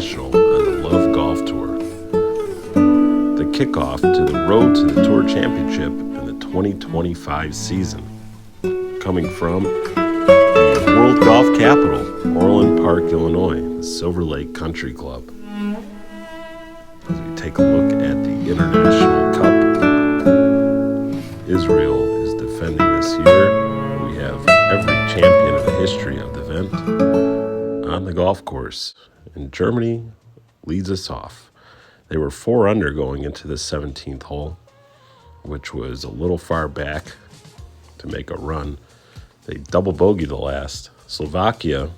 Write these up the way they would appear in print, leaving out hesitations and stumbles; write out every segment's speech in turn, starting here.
International on the LUV Golf Tour. The kickoff to the road to the Tour Championship in the 2025 season. Coming from the World Golf Capital, Orland Park, Illinois, the Silver Lake Country Club. As we take a look at the International Cup, Israel is defending this year. We have every champion in the history of the event on the golf course. And Germany leads us off. They were 4 under going into the 17th hole, which was a little far back to make a run. They double bogeyed the last. Slovakia,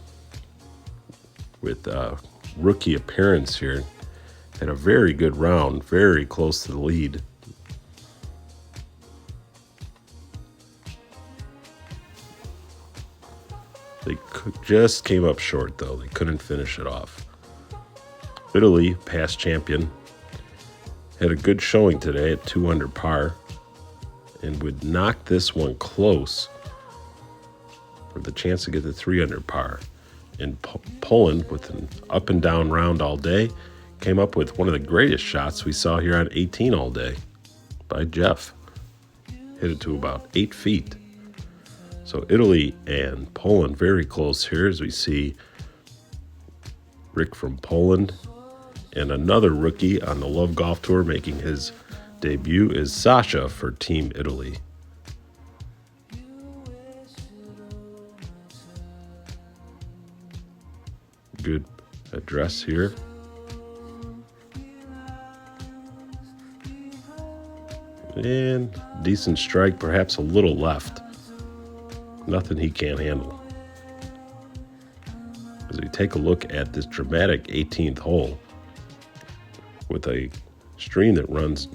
with a rookie appearance here, had a very good round, very close to the lead. They just came up short, though. They couldn't finish it off. Italy, past champion, had a good showing today at 2 under par and would knock this one close for the chance to get the 3 under par. And Poland, with an up and down round all day, came up with one of the greatest shots we saw here on 18 all day by Jeff. Hit it to about 8 feet. So Italy and Poland very close here, as we see Rick from Poland. And another rookie on the LUV Golf Tour making his debut is Sasha for Team Italy. Good address here. And decent strike, perhaps a little left. Nothing he can't handle. As we take a look at this dramatic 18th hole with a stream that runs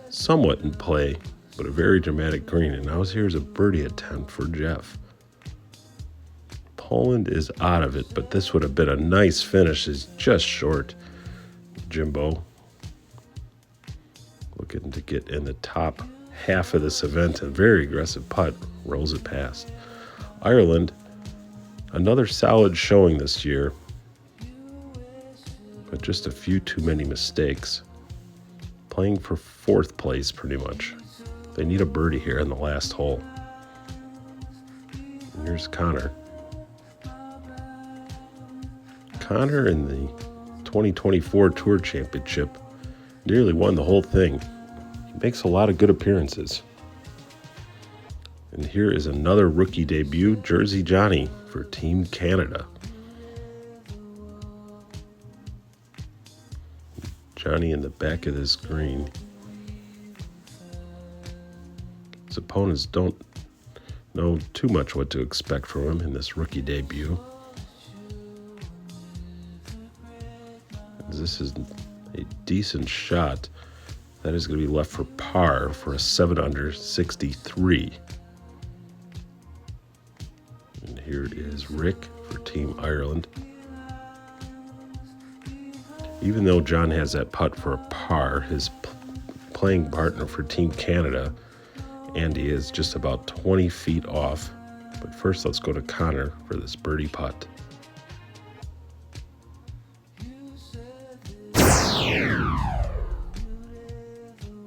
somewhat in play, but a very dramatic green. And now here's a birdie attempt for Jeff. Poland is out of it, but this would have been a nice finish. Is just short. Jimbo looking to get in the top half of this event, and very aggressive putt rolls it past. Ireland, another solid showing this year, but just a few too many mistakes. Playing for 4th place pretty much. They need a birdie here in the last hole. And here's Connor. Connor in the 2024 Tour Championship nearly won the whole thing. He makes a lot of good appearances. And here is another rookie debut, Jersey Johnny for Team Canada. Johnny in the back of this green. His opponents don't know too much what to expect from him in this rookie debut. This is a decent shot. That is going to be left for par for a 7 under 63. And here is Rick for Team Ireland. Even though John has that putt for a par, his playing partner for Team Canada, Andy, is just about 20 feet off. But first, let's go to Connor for this birdie putt.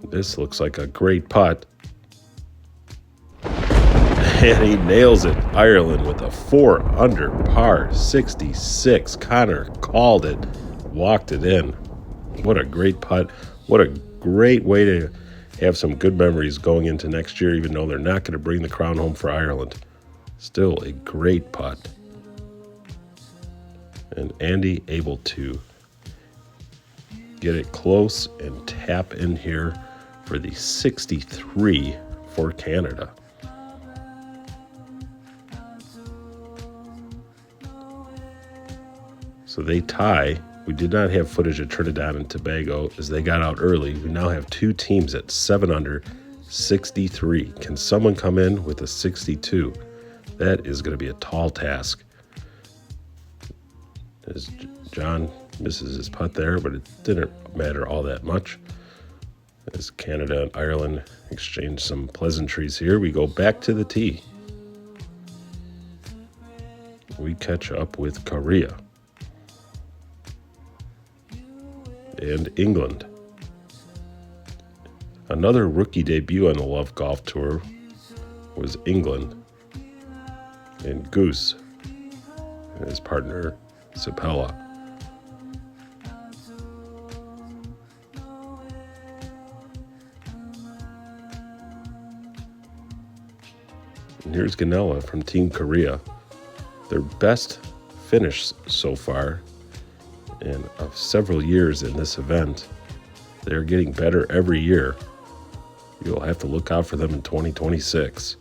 This looks like a great putt. And he nails it. Ireland with a 4 under par 66. Connor called it, walked it in. What a great putt. What a great way to have some good memories going into next year, even though they're not going to bring the crown home for Ireland. Still a great putt. And Andy able to get it close and tap in here for the 63 for Canada. So they tie. We did not have footage of Trinidad and Tobago as they got out early. We now have 2 teams at 7 under 63. Can someone come in with a 62? That is going to be a tall task. As John misses his putt there, but it didn't matter all that much. As Canada and Ireland exchange some pleasantries here, we go back to the tee. We catch up with Korea. and England. Another rookie debut on the LUV Golf Tour was England, and Goose and his partner Sapella. And here's Ganella from Team Korea. Their best finish so far, and of several years in this event. They're getting better every year. You'll have to look out for them in 2026.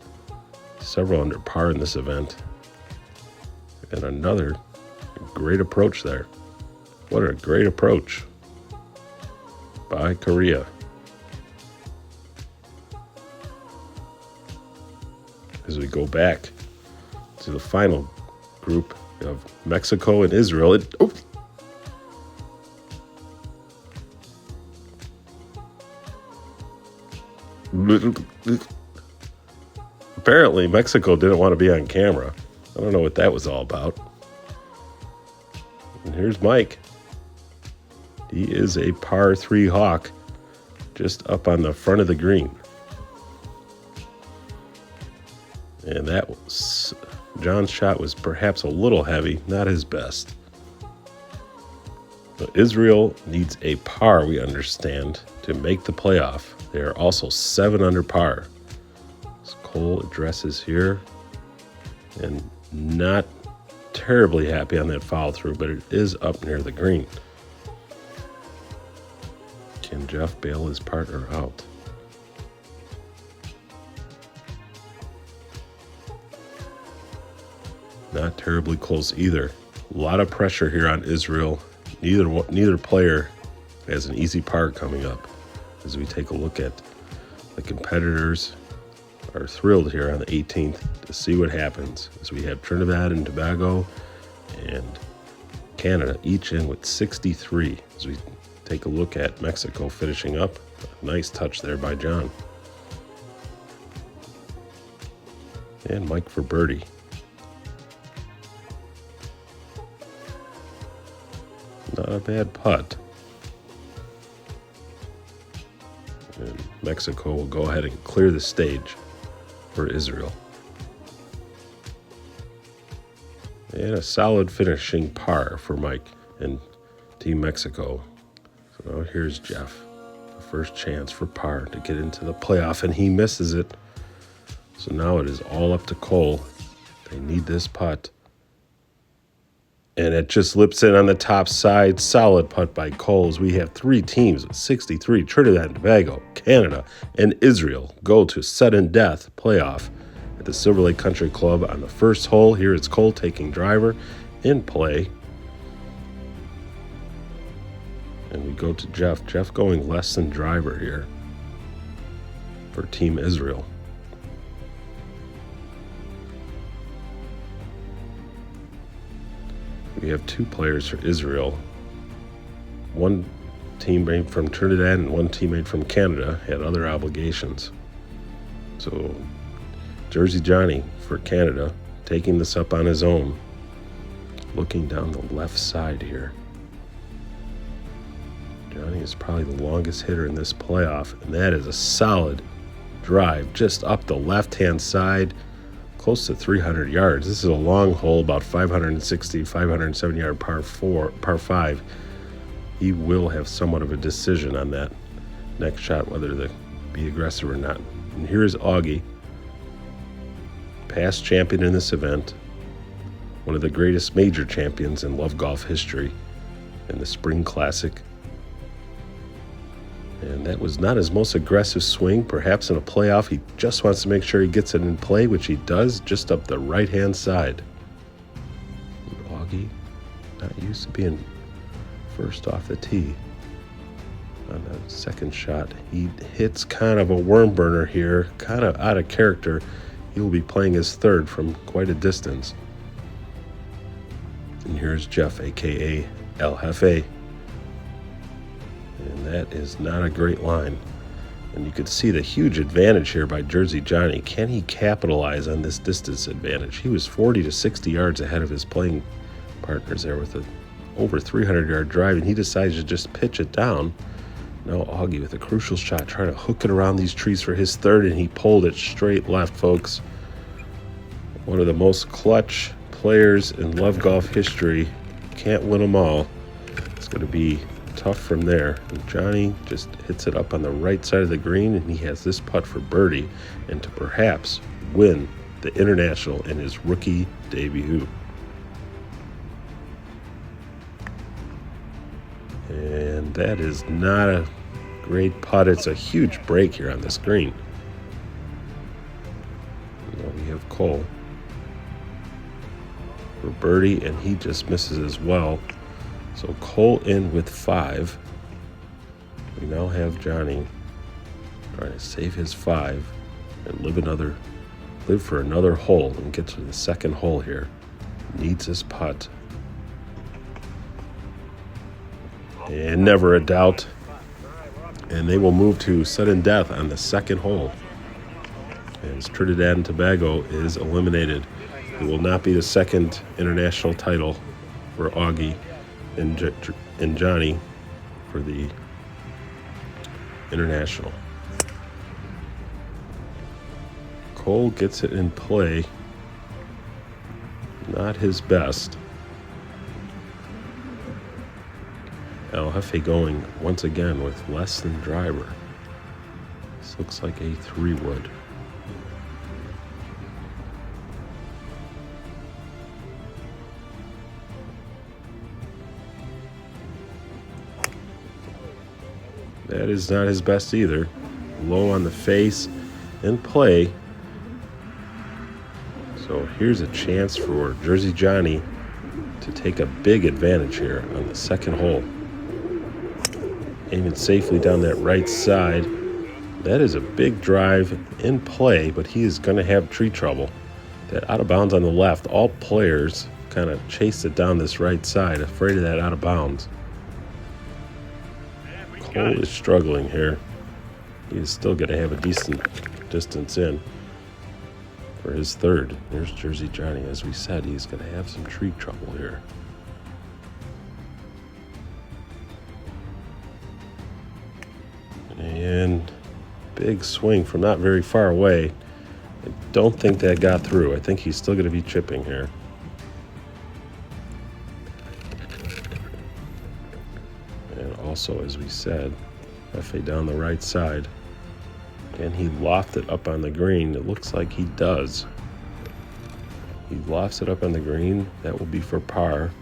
Several under par in this event. And another great approach there. What a great approach by Korea. As we go back to the final group of Mexico and Israel. Apparently, Mexico didn't want to be on camera. I don't know what that was all about. And here's Mike. He is a par 3 hawk just up on the front of the green. And that was, John's shot was perhaps a little heavy, not his best. But Israel needs a par, we understand, to make the playoff. They are also 7 under par. So Cole addresses here, and not terribly happy on that follow through, but it is up near the green. Can Jeff bail his partner out? Not terribly close either. A lot of pressure here on Israel. Neither player has an easy par coming up. As we take a look at the competitors are thrilled here on the 18th to see what happens, as we have Trinidad and Tobago and Canada each in with 63. As we take a look at Mexico finishing up, a nice touch there by John. And Mike for birdie. Not a bad putt. And Mexico will go ahead and clear the stage for Israel. And a solid finishing par for Mike and Team Mexico. So now here's Jeff. The first chance for par to get into the playoff, and he misses it. So now it is all up to Cole. They need this putt. And it just lips in on the top side. Solid putt by Cole. As we have 3 teams with 63. Trinidad and Tobago, Canada, and Israel go to sudden death playoff at the Silver Lake Country Club on the first hole. Here it's Cole taking driver in play. And we go to Jeff. Jeff going less than driver here for Team Israel. We have 2 players for Israel. One teammate from Trinidad and one teammate from Canada had other obligations. So Jersey Johnny for Canada taking this up on his own. Looking down the left side here. Johnny is probably the longest hitter in this playoff, and that is a solid drive just up the left-hand side. Close to 300 yards. This is a long hole, about 560, 570 yard par 5. He will have somewhat of a decision on that next shot, whether to be aggressive or not. And here's Augie, past champion in this event, one of the greatest major champions in LUV Golf history in the Spring Classic. And that was not his most aggressive swing. Perhaps in a playoff, he just wants to make sure he gets it in play, which he does, just up the right-hand side. And Augie, not used to being first off the tee. On the second shot, he hits kind of a worm burner here, kind of out of character. He will be playing his third from quite a distance. And here's Jeff, a.k.a. El Jefe. And that is not a great line. And you could see the huge advantage here by Jersey Johnny. Can he capitalize on this distance advantage? He was 40 to 60 yards ahead of his playing partners there with over 300-yard drive, and he decides to just pitch it down. Now Augie with a crucial shot, trying to hook it around these trees for his third, and he pulled it straight left, folks. One of the most clutch players in LUV Golf history. Can't win them all. It's going to be tough from there. And Johnny just hits it up on the right side of the green, and he has this putt for birdie and to perhaps win the International in his rookie debut. And that is not a great putt. It's a huge break here on this green. Now we have Cole for birdie, and he just misses as well. So Cole in with 5. We now have Johnny trying to save his 5 and live for another hole and get to the second hole here. Needs his putt. And never a doubt. And they will move to sudden death on the second hole, as Trinidad and Tobago is eliminated. It will not be the second international title for Augie and Johnny for the international. Cole gets it in play. Not his best. El Jefe going once again with less than driver. This looks like a 3-wood. That is not his best either. Low on the face and play. So here's a chance for Jersey Johnny to take a big advantage here on the second hole. Aiming safely down that right side. That is a big drive in play, but he is going to have tree trouble. That out of bounds on the left, all players kind of chased it down this right side, afraid of that out of bounds. Cole is struggling here. He is still going to have a decent distance in for his third. There's Jersey Johnny. As we said, he's going to have some tree trouble here. And big swing from not very far away. I don't think that got through. I think he's still going to be chipping here. And also, as we said, F.A. down the right side. Can he loft it up on the green? It looks like he does. He lofts it up on the green. That will be for par.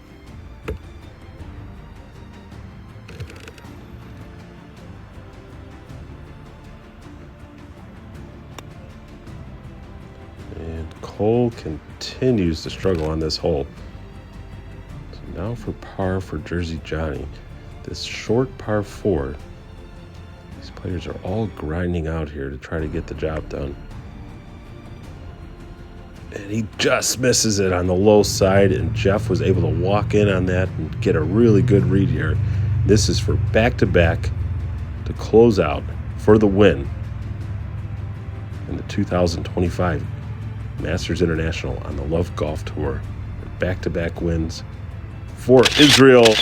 And Cole continues to struggle on this hole. So now for par for Jersey Johnny. This short par 4. These players are all grinding out here to try to get the job done. And he just misses it on the low side, and Jeff was able to walk in on that and get a really good read here. This is for back-to-back to close out for the win in the 2025 Masters International on the LUV Golf Tour. Back-to-back wins for Israel.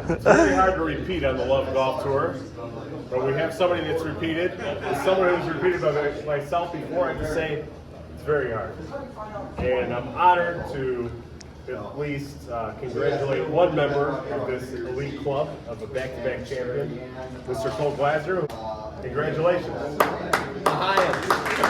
It's very hard to repeat on the LUV Golf Tour, but we have somebody that's repeated. As someone who's repeated by myself before, I have to say it's very hard. And I'm honored to at least congratulate one member of this elite club of a back-to-back champion, Mr. Cole Glasner. Congratulations. The highest.